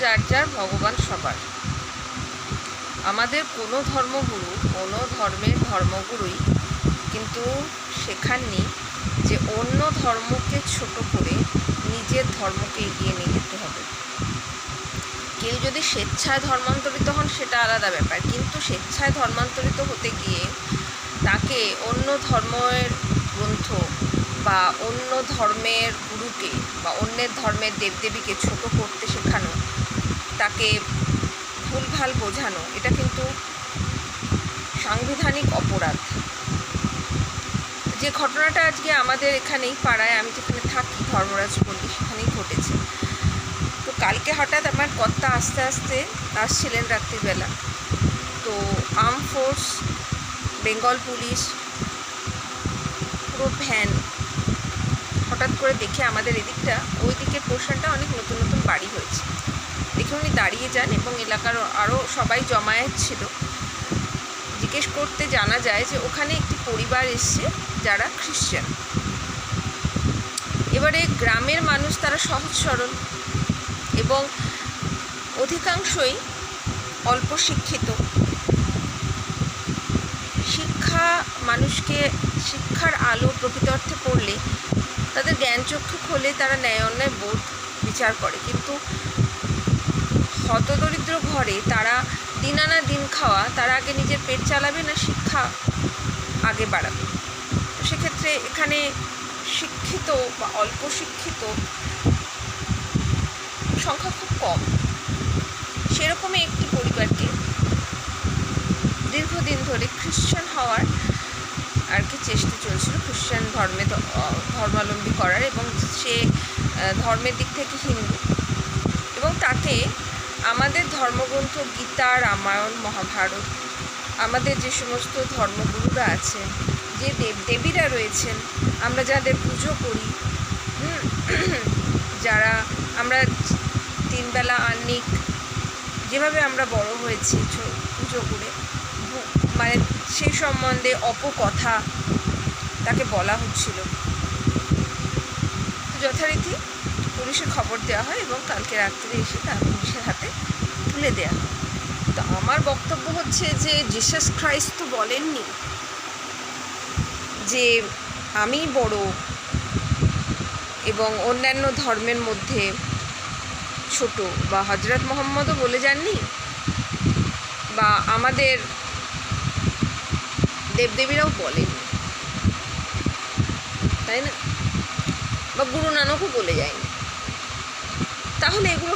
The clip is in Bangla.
যার যার, ভগবান সবার। আমাদের কোনো ধর্মগুরু, কোনো ধর্মের ধর্মগুরুই কিন্তু শেখাননি যে অন্য ধর্মকে ছোট করে নিজের ধর্মকে এগিয়ে নিয়ে যেতে হবে। কেউ যদি স্বেচ্ছায় ধর্মান্তরিত হন সেটা আলাদা ব্যাপার, কিন্তু স্বেচ্ছায় ধর্মান্তরিত হতে গিয়ে তাকে অন্য ধর্মের গ্রন্থ বা অন্য ধর্মের গুরুকে বা অন্যের ধর্মের দেবদেবীকে ছোট করতে শেখানো, তাকে ভুলভাল বোঝানো, এটা কিন্তু সাংবিধানিক অপরাধ। যে ঘটনাটা আজকে আমাদের এখানেই পাড়ায়, আমি যেখানে থাকি ধর্মরাজপল্লী, সেখানেই ঘটেছে। তো কালকে হঠাৎ আমার কর্তা আসছিলেন রাত্রিবেলা। তো আর্ম ফোর্স, বেঙ্গল পুলিশ, পুরো ভ্যান হঠাৎ করে দেখে আমাদের এদিকটা, ওই দিকের পোর্শনটা অনেক নতুন নতুন বাড়ি হয়েছে, দেখে উনি দাঁড়িয়ে যান এবং এলাকার আরও সবাই জমায়েত ছিল। জিজ্ঞেস করতে জানা যায় যে ওখানে একটি পরিবার এসছে যারা খ্রিশ্চান। এবারে গ্রামের মানুষ, তারা সহজ সরল এবং অধিকাংশই অল্প শিক্ষিত। শিক্ষা মানুষকে, শিক্ষার আলো প্রকৃত অর্থে পড়লে তাদের জ্ঞানচক্ষু খোলে, তারা ন্যায় অন্যায় বোধ বিচার করে। কিন্তু হতদরিদ্র ঘরে তারা দিন আনা দিন খাওয়া, তারা আগে নিজের পেট চালাবে না শিক্ষা আগে বাড়াবে। তো সেক্ষেত্রে এখানে শিক্ষিত বা অল্প শিক্ষিত সংখ্যা খুব কম। সেরকমই একটি পরিবারকে দীর্ঘদিন ধরে খ্রিশ্চান হওয়ার আর কি চেষ্টা চলছিল, খ্রিশ্চান ধর্মাবলম্বী করার, এবং সে ধর্মের দিক থেকে হিন্দু, এবং তাকে আমাদের ধর্মগ্রন্থ গীতা, রামায়ণ, মহাভারত, আমাদের যে সমস্ত ধর্মগুরুরা আছেন, যে দেবদেবীরা রয়েছেন, আমরা যাদের পুজো করি, যারা আমরা তিনবেলা আহ্নিক, যেভাবে আমরা বড় হয়েছি পুজো করে, মানে সেই সম্বন্ধে অপকথা তাকে বলা হচ্ছিল। যথারীতি পুলিশে খবর দেওয়া হয় এবং কালকে রাত্রে এসে তার পুলিশের হাতে তুলে দেওয়া হয়। তো আমার বক্তব্য হচ্ছে যে জিসাস খ্রাইস্ট তো বলেননি যে আমি বড় এবং অন্যান্য ধর্মের মধ্যে ছোট, বা হজরত মোহাম্মদও বলে যাননি, বা আমাদের দেবদেবীরাও বলেননি, তাই না? বা গুরু নানকও বলে যায়নি। তাহলে এগুলো